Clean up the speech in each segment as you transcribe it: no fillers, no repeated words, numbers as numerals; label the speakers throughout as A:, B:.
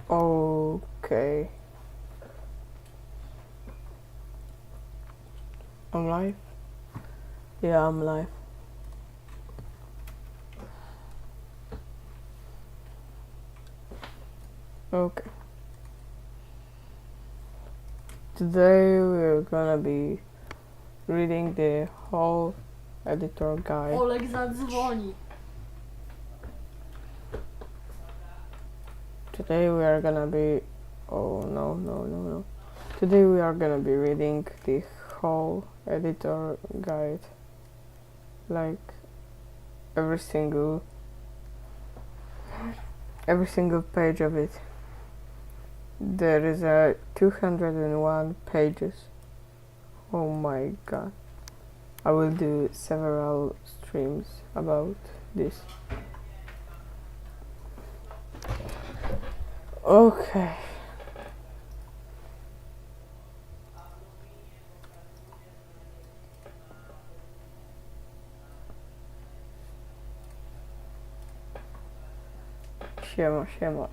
A: Okay. I'm live? Yeah, I'm live. Okay. Today we're gonna be reading the whole editor guide.
B: Oleg zadzwoni.
A: Today we are gonna be... Oh, no. Today we are gonna be reading the whole editor guide. Like every single page of it. There is a 201 pages. Oh my god. I will do several streams about this. Okay. Siema.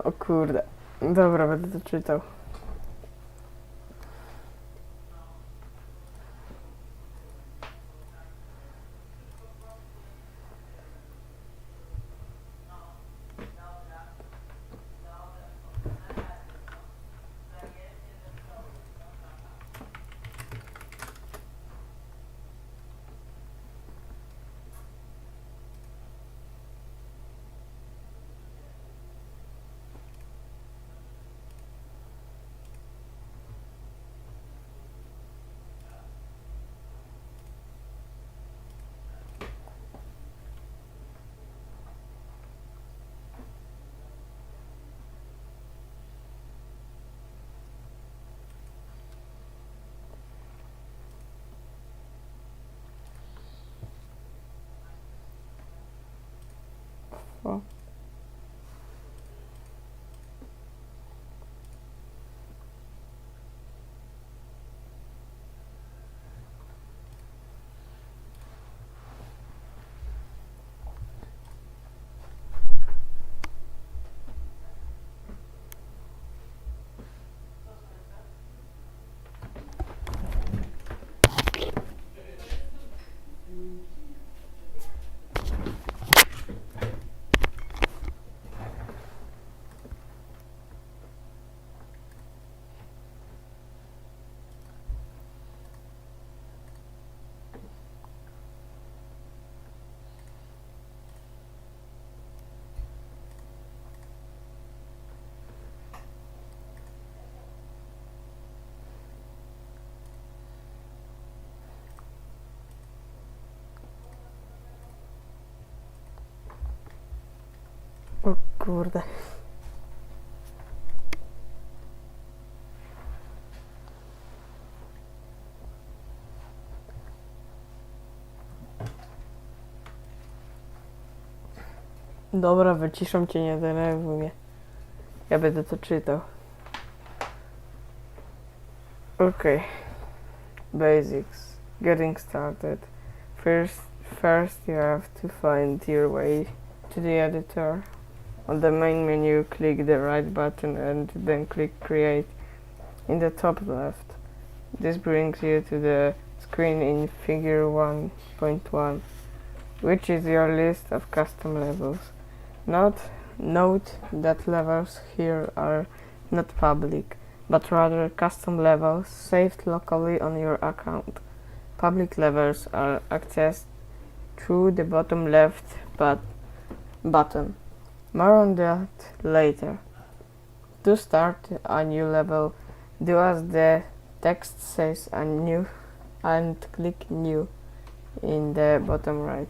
A: O kurde. Dobra, będę to czytał. O. O kurde. Dobra, wyciszam cię, nie denerwuj mnie. Ja będę to czytał. Okay. Basics. Getting started. First you have to find your way to the editor. On the main menu, click the right button and then click Create in the top left. This brings you to the screen in Figure 1.1, which is your list of custom levels. Note that levels here are not public, but rather custom levels saved locally on your account. Public levels are accessed through the bottom left button. More on that later. To start a new level, do as the text says and click New in the bottom right.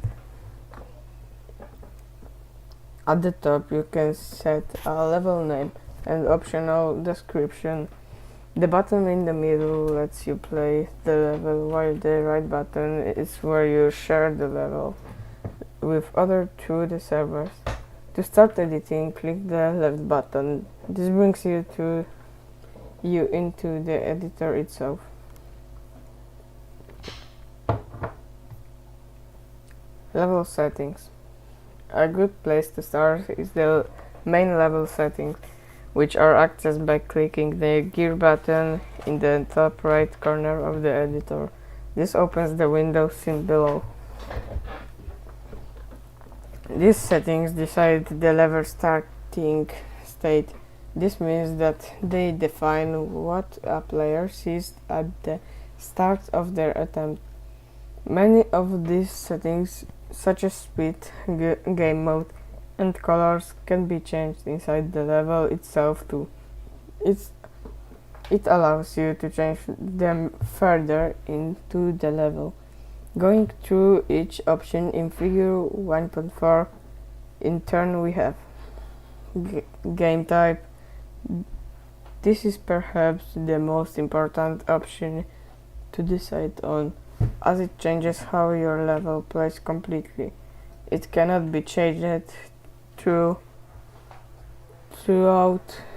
A: At the top you can set a level name and optional description. The button in the middle lets you play the level, while the right button is where you share the level with others through the servers. To start editing, click the left button. This brings you into the editor itself. Level settings. A good place to start is the main level settings, which are accessed by clicking the gear button in the top right corner of the editor. This opens the window seen below. These settings decide the level starting state. This means that they define what a player sees at the start of their attempt. Many of these settings, such as speed, game mode, and colors, can be changed inside the level itself too. It allows you to change them further into the level. Going through each option in figure 1.4, in turn we have game type. This is perhaps the most important option to decide on, as it changes how your level plays completely. It cannot be changed throughout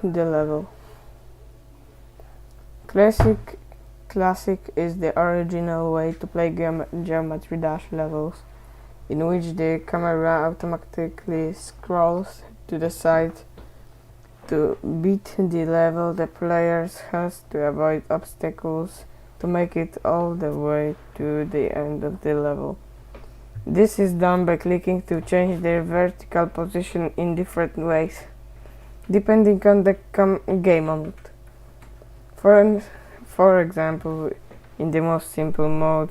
A: the level. Classic is the original way to play Geometry Dash levels, in which the camera automatically scrolls to the side. To beat the level, the player has to avoid obstacles to make it all the way to the end of the level. This is done by clicking to change their vertical position in different ways, depending on the game mode. For example, in the most simple mode,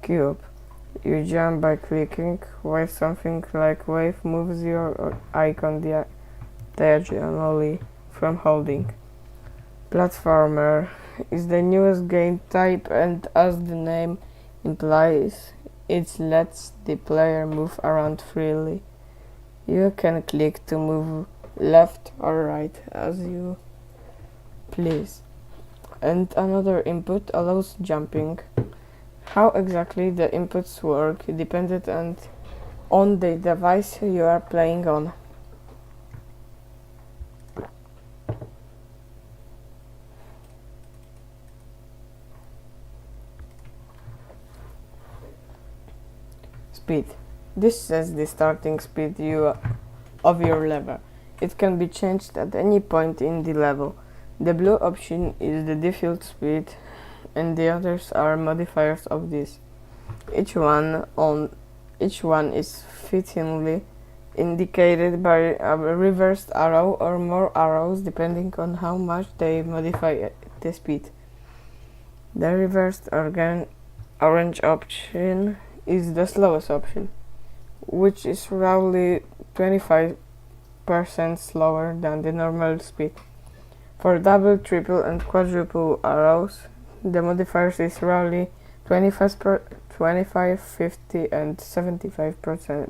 A: cube, you jump by clicking, while something like wave moves your icon diagonally from holding. Platformer is the newest game type, and as the name implies, it lets the player move around freely. You can click to move left or right as you please, and another input allows jumping. How exactly the inputs work depends on the device you are playing on. Speed. This sets the starting speed of your level. It can be changed at any point in the level. The blue option is the default speed, and the others are modifiers of this. Each one is fittingly indicated by a reversed arrow or more arrows depending on how much they modify the speed. The reversed orange option is the slowest option, which is roughly 25% slower than the normal speed. For double, triple, and quadruple arrows, the modifiers is roughly 25, 50, and 75%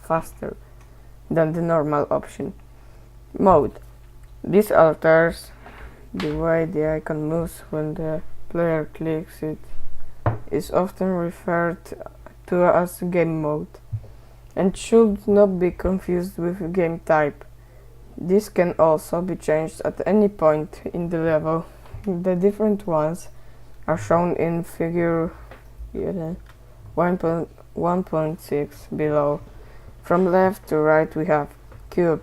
A: faster than the normal option. Mode. This alters the way the icon moves when the player clicks it. Is often referred to as game mode, and should not be confused with game type. This can also be changed at any point in the level. The different ones are shown in figure 1.6 below. From left to right we have cube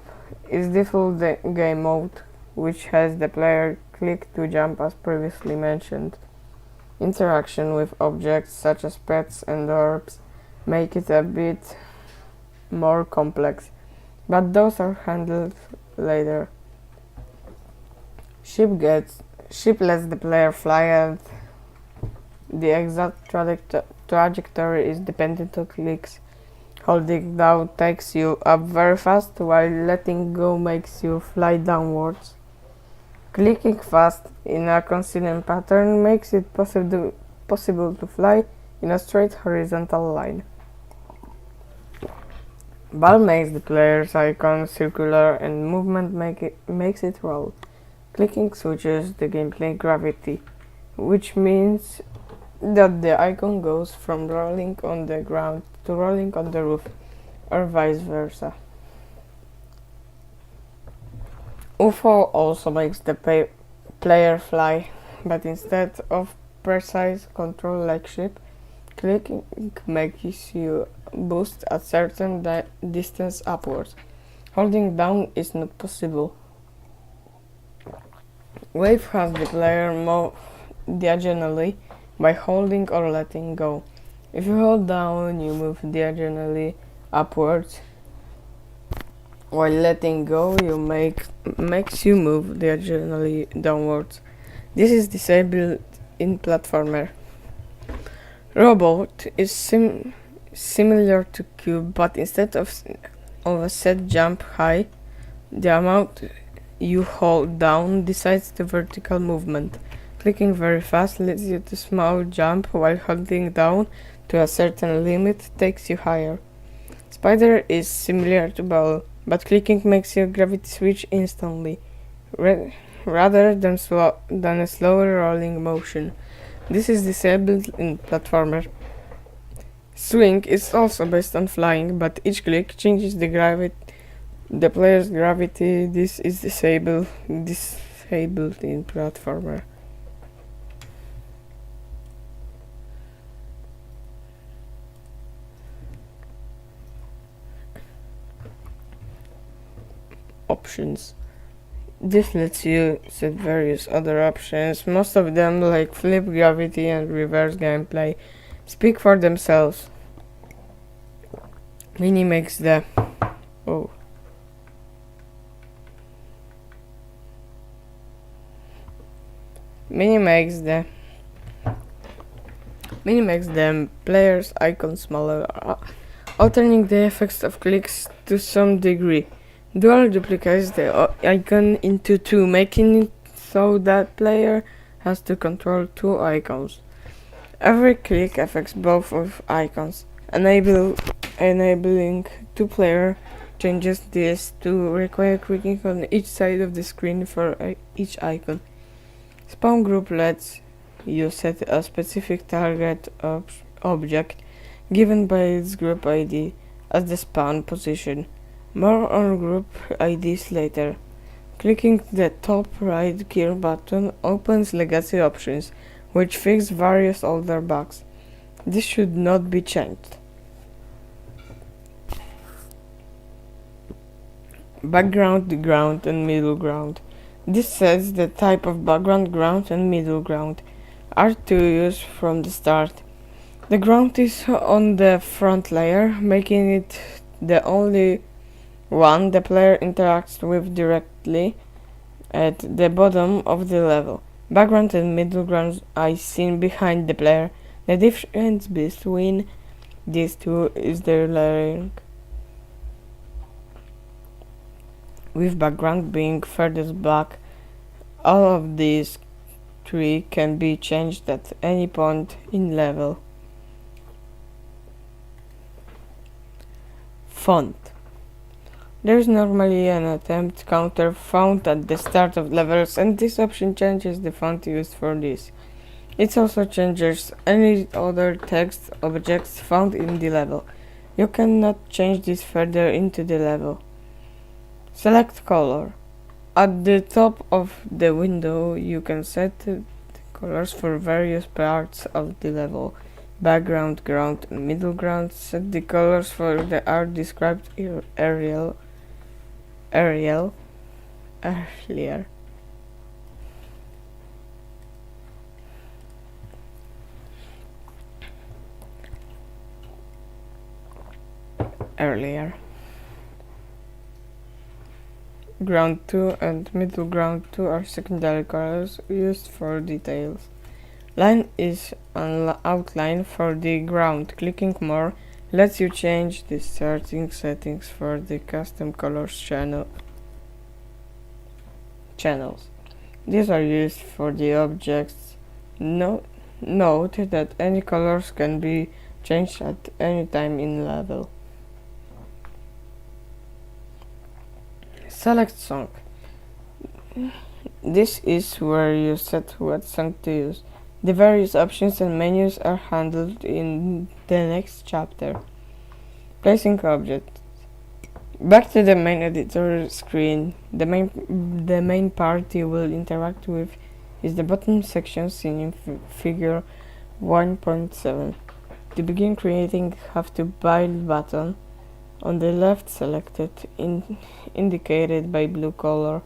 A: is default game mode, which has the player click to jump as previously mentioned. Interaction with objects such as pets and orbs make it a bit more complex, but those are handled later. Ship lets the player fly, and the exact trajectory is dependent on clicks. Holding down takes you up very fast, while letting go makes you fly downwards. Clicking fast in a consistent pattern makes it possible to fly in a straight horizontal line. Ball makes the player's icon circular, and movement makes it roll. Clicking switches the gameplay gravity, which means that the icon goes from rolling on the ground to rolling on the roof, or vice versa. UFO also makes the player fly. but instead of precise control like ship, clicking makes you boost a certain distance upwards. Holding down is not possible. Wave has the player move diagonally by holding or letting go. If you hold down, you move diagonally upwards, while letting go makes you move diagonally downwards. This is disabled in platformer. Robot is similar to cube, but instead of a set jump high, the amount you hold down decides the vertical movement. Clicking very fast leads you to small jump, while holding down to a certain limit takes you higher. Spider is similar to ball, but clicking makes you gravity switch instantly, rather than a slower rolling motion. This is disabled in platformer. Swing is also based on flying, but each click changes the player's gravity. This is disabled in platformer. Options. This lets you set various other options. Most of them, like flip gravity and reverse gameplay, speak for themselves. Mini makes the player's icon smaller, altering the effects of clicks to some degree. Dual duplicates the icon into two, making it so that player has to control two icons. Every click affects both of icons, enabling two-player changes. This to require clicking on each side of the screen for each icon. Spawn group lets you set a specific target object given by its group ID as the spawn position. More on group IDs later. Clicking the top right gear button opens legacy options, which fix various older bugs. This should not be changed. Background, ground, and middle ground. This sets the type of background, ground, and middle ground are to use from the start. The ground is on the front layer, making it the only one the player interacts with directly at the bottom of the level. Background and middle ground are seen behind the player. The difference between these two is their layering, with background being furthest back. All of these three can be changed at any point in level. Font. There is normally an attempt counter found at the start of levels, and this option changes the font used for this. It also changes any other text objects found in the level. You cannot change this further into the level. Select color. At the top of the window, you can set the colors for various parts of the level. Background, ground, and middle ground. Set the colors for the art described earlier. Ground 2 and middle ground 2 are secondary colors used for details. Line is an outline for the ground. Clicking more lets you change the starting settings for the custom colors channels. These are used for the objects. Note that any colors can be changed at any time in level. Select song. This is where you set what song to use. The various options and menus are handled in the next chapter. Placing objects. Back to the main editor screen. The main party will interact with is the bottom section seen in figure 1.7. To begin creating, have to build button on the left selected, indicated by blue color.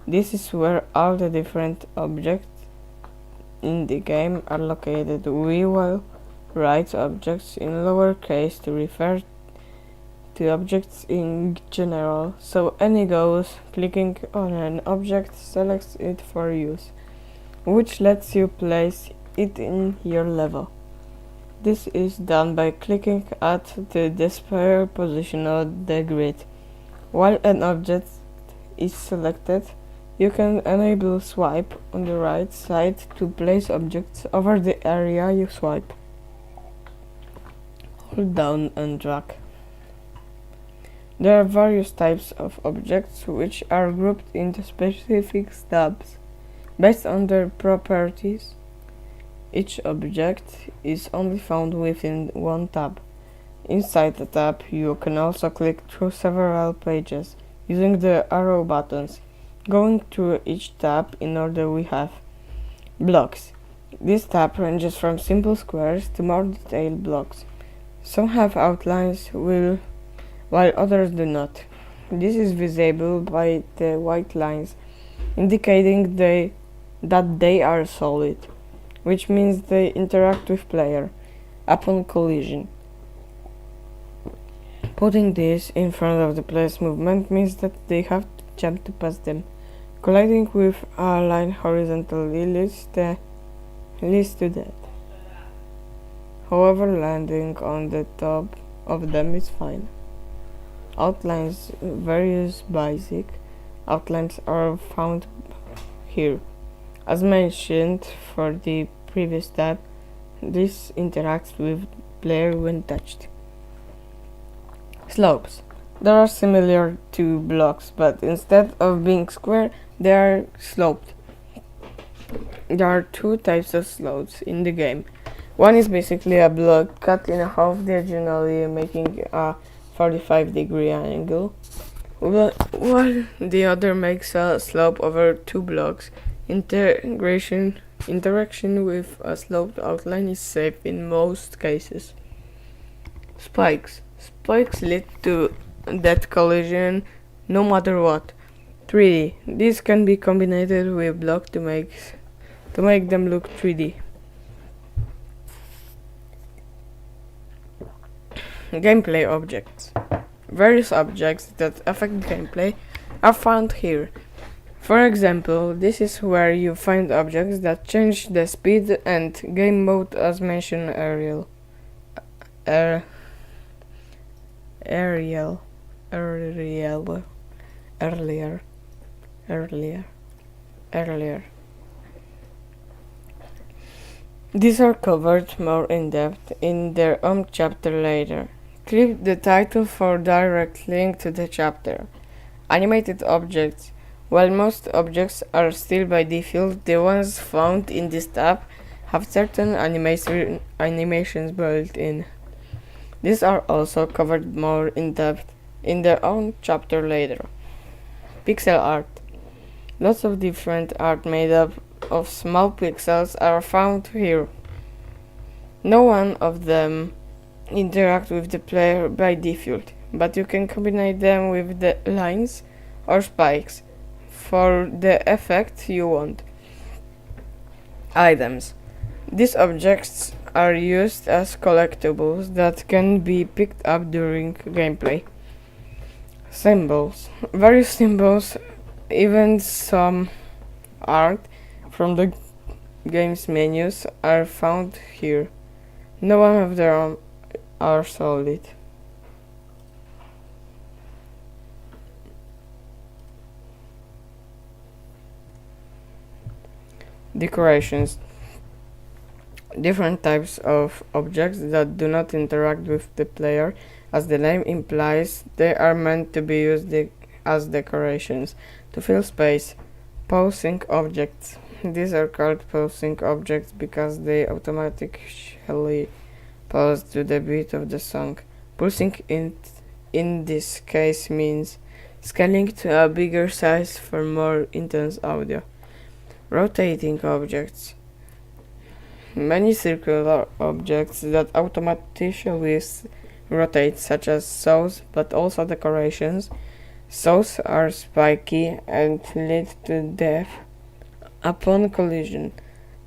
A: This is where all the different objects in the game are located. We will write objects in lowercase to refer to objects in general, so any goes clicking on an object selects it for use, which lets you place it in your level. This is done by clicking at the desired position on the grid. While an object is selected, you can enable swipe on the right side to place objects over the area you swipe. Hold down and drag. There are various types of objects which are grouped into specific tabs based on their properties. Each object is only found within one tab. Inside the tab, you can also click through several pages using the arrow buttons. Going through each tab in order, we have blocks. This tab ranges from simple squares to more detailed blocks. Some have outlines while others do not. This is visible by the white lines, indicating that they are solid, which means they interact with player upon collision. Putting this in front of the player's movement means that they have to jump to pass them. Colliding with a line horizontally leads to that. However, landing on the top of them is fine. Outlines, various basic outlines are found here. As mentioned for the previous tab, this interacts with player when touched. Slopes. They are similar to blocks, but instead of being square, they are sloped. There are two types of slopes in the game. One is basically a block cut in half diagonally, making a 45-degree angle, while the other makes a slope over two blocks. Interaction with a sloped outline is safe in most cases. Spikes. Spikes lead to that collision no matter what. 3D. These can be combined with blocks to make them look 3D. Gameplay objects. Various objects that affect gameplay are found here. For example, this is where you find objects that change the speed and game mode as mentioned earlier. These are covered more in depth in their own chapter later. Click the title for direct link to the chapter. Animated objects. While most objects are still by default, the ones found in this tab have certain animations built in. These are also covered more in depth in their own chapter later. Pixel art. Lots of different art made up of small pixels are found here. No one of them interact with the player by default, but you can combine them with the lines or spikes for the effect you want. Items. These objects are used as collectibles that can be picked up during gameplay. Symbols. Various symbols, even some art from the game's menus, are found here. No one of them are solid. Decorations. Different types of objects that do not interact with the player. As the name implies, they are meant to be used as decorations to fill space. Pulsing objects. These are called pulsing objects because they automatically pulse to the beat of the song. Pulsing in this case means scaling to a bigger size for more intense audio. Rotating objects. Many circular objects that automatically rotate, such as saws, but also decorations. Saws are spiky and lead to death upon collision.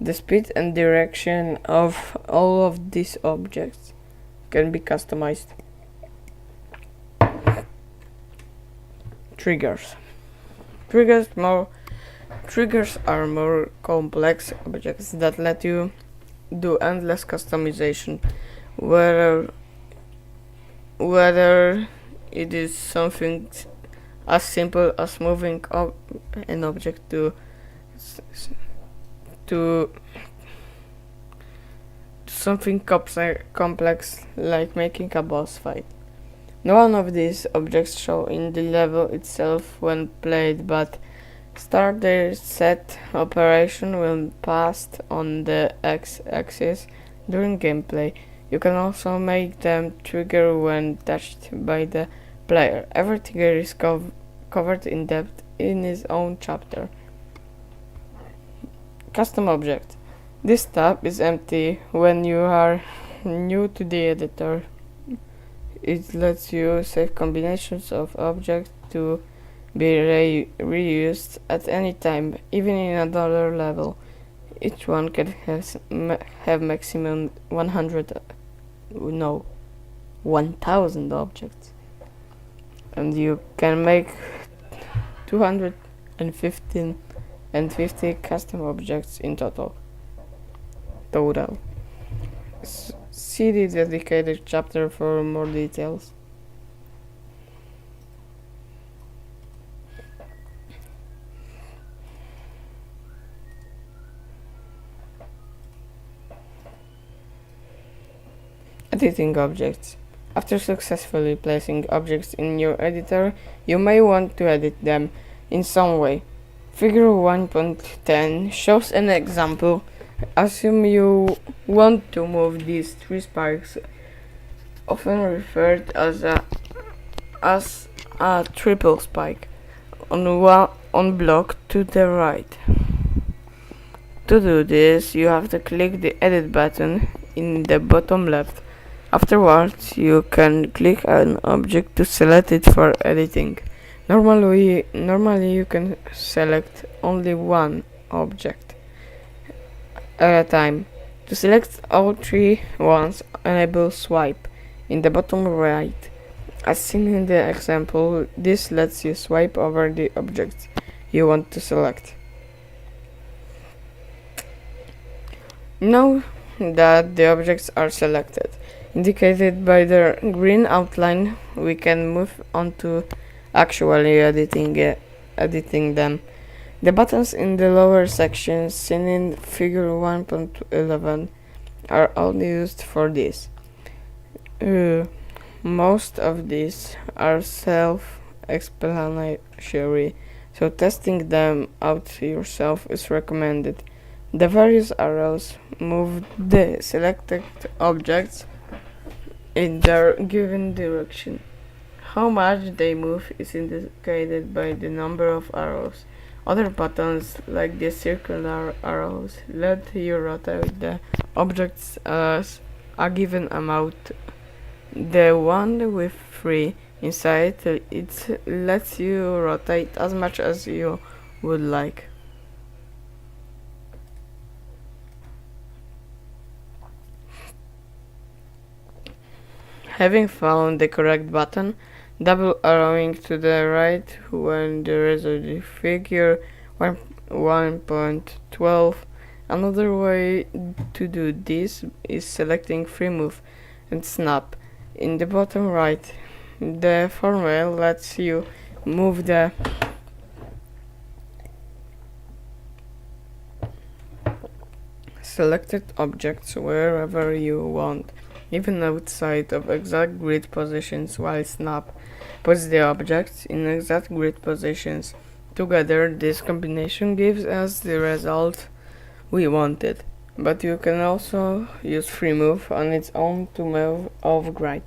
A: The speed and direction of all of these objects can be customized. Triggers. Triggers are more complex objects that let you do endless customization, whether it is something as simple as moving an object to something complex like making a boss fight. None of these objects show in the level itself when played, but start their set operation when passed on the x-axis during gameplay. You can also make them trigger when touched by the player. Every trigger is covered in depth in its own chapter. Custom object. This tab is empty when you are new to the editor. It lets you save combinations of objects to be reused at any time, even in another level. Each one can have maximum 1000 objects, and you can make 250 custom objects in total. See the dedicated chapter for more details. Editing objects. After successfully placing objects in your editor, you may want to edit them in some way. Figure 1.10 shows an example. Assume you want to move these three spikes, often referred as a triple spike, on block to the right. To do this, you have to click the edit button in the bottom left. Afterwards, you can click an object to select it for editing. Normally you can select only one object at a time. To select all three once, enable swipe in the bottom right. As seen in the example, this lets you swipe over the objects you want to select. Now that the objects are selected, indicated by their green outline, we can move on to actually editing them. The buttons in the lower section, seen in figure 1.11, are only used for this. Most of these are self-explanatory, so testing them out yourself is recommended. The various arrows move the selected objects in their given direction. How much they move is indicated by the number of arrows. Other buttons, like the circular arrows, let you rotate the objects as a given amount. The one with 3 inside, it lets you rotate as much as you would like. Having found the correct button, double arrowing to the right when there is a figure 1.12. Another way to do this is selecting free move and snap in the bottom right. The formula lets you move the selected objects wherever you want, even outside of exact grid positions, while snap puts the objects in exact grid positions. Together, this combination gives us the result we wanted, but you can also use free move on its own to move off grid.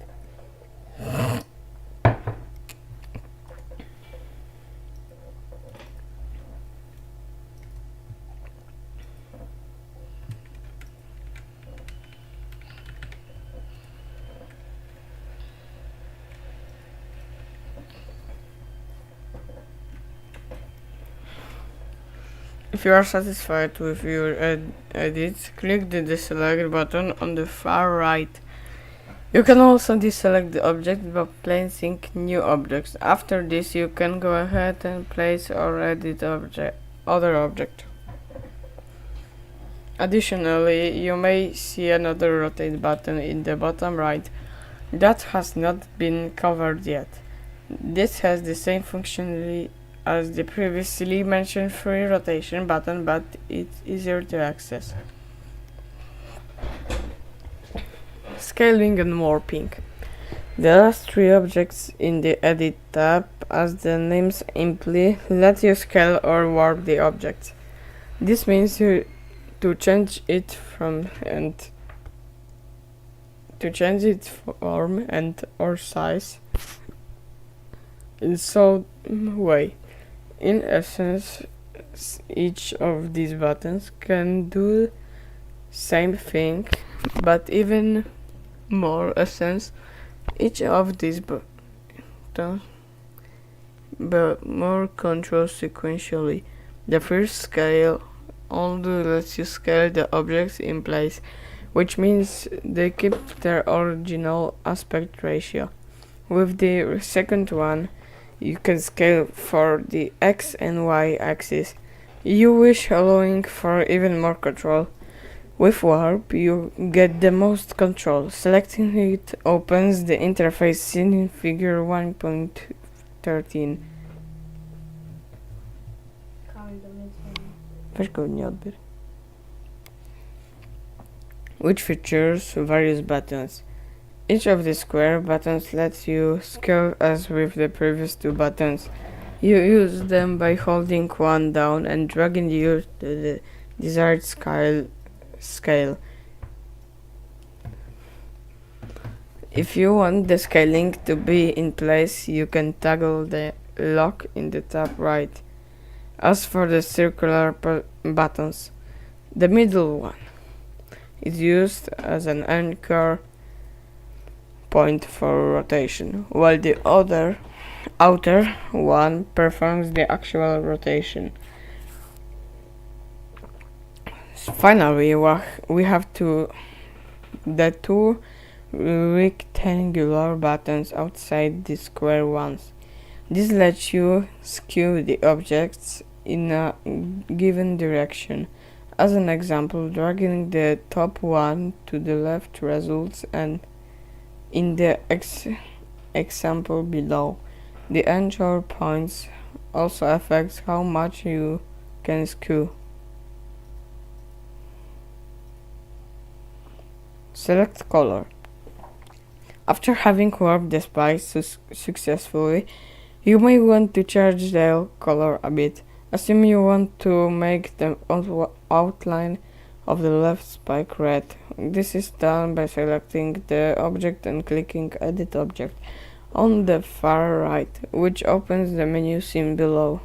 A: If you are satisfied with your edit, click the deselect button on the far right. You can also deselect the object by placing new objects. After this, you can go ahead and place or edit other object. Additionally, you may see another rotate button in the bottom right that has not been covered yet. This has the same functionality as the previously mentioned free rotation button, but it's easier to access. Scaling and warping. The last three objects in the Edit tab, as the names imply, let you scale or warp the object. This means to change its form and or size in some way. In essence, each of these buttons can do same thing, but even more essence. Each of these buttons but more controls sequentially. The first scale only lets you scale the objects in place, which means they keep their original aspect ratio. With the second one, you can scale for the X and Y axis. You wish, allowing for even more control. With warp, you get the most control. Selecting it opens the interface seen in figure 1.13. Which features various buttons. Each of the square buttons lets you scale as with the previous two buttons. You use them by holding one down and dragging you to the desired scale. If you want the scaling to be in place, you can toggle the lock in the top right. As for the circular buttons, the middle one is used as an anchor point for rotation, while the outer one performs the actual rotation. Finally, we have the two rectangular buttons outside the square ones. This lets you skew the objects in a given direction. As an example, dragging the top one to the left results and in the example below. The anchor points also affects how much you can skew. Select color. After having warped the spikes successfully, you may want to change their color a bit. Assume you want to make the outline of the left spike red. This is done by selecting the object and clicking Edit Object on the far right, which opens the menu seen below.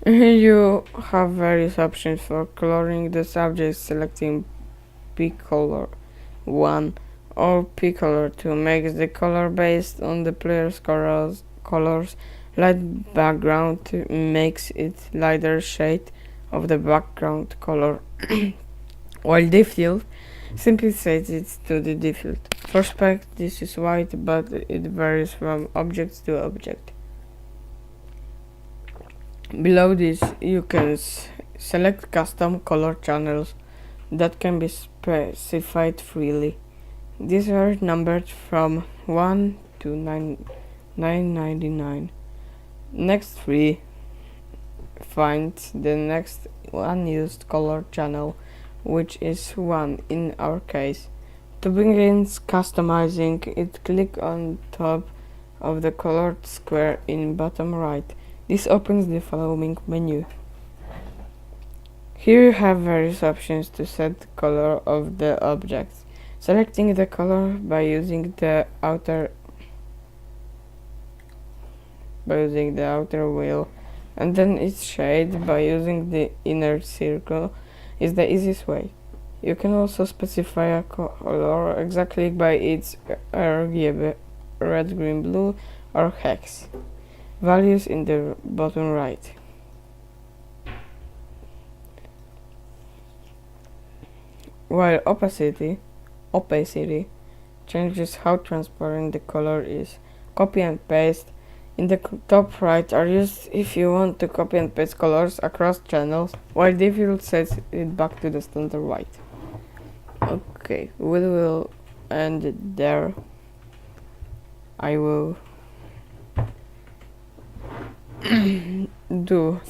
A: Here you have various options for coloring the subject, selecting P color 1 or P color 2 makes the color based on the player's colors. Light background makes it lighter shade of the background color, while default simply sets it to the default. For spec, this is white, but it varies from object to object. Below this, you can select custom color channels that can be specified freely. These are numbered from 1 to 999. Next 3 finds the next unused color channel, which is 1 in our case. To begin customizing it, click on top of the colored square in bottom right. This opens the following menu. Here you have various options to set the color of the objects. Selecting the color by using the outer wheel, and then its shade by using the inner circle is the easiest way. You can also specify a color exactly by its RGB red, green, blue, or hex. Values in the bottom right. While opacity changes how transparent the color is. Copy and paste in the top right are used if you want to copy and paste colors across channels, while default sets it back to the standard white. Okay, we will end it there. I will do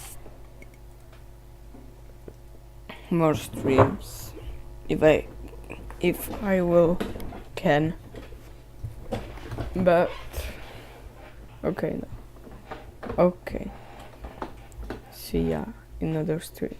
A: more streams if I will can, but okay, see ya in another stream.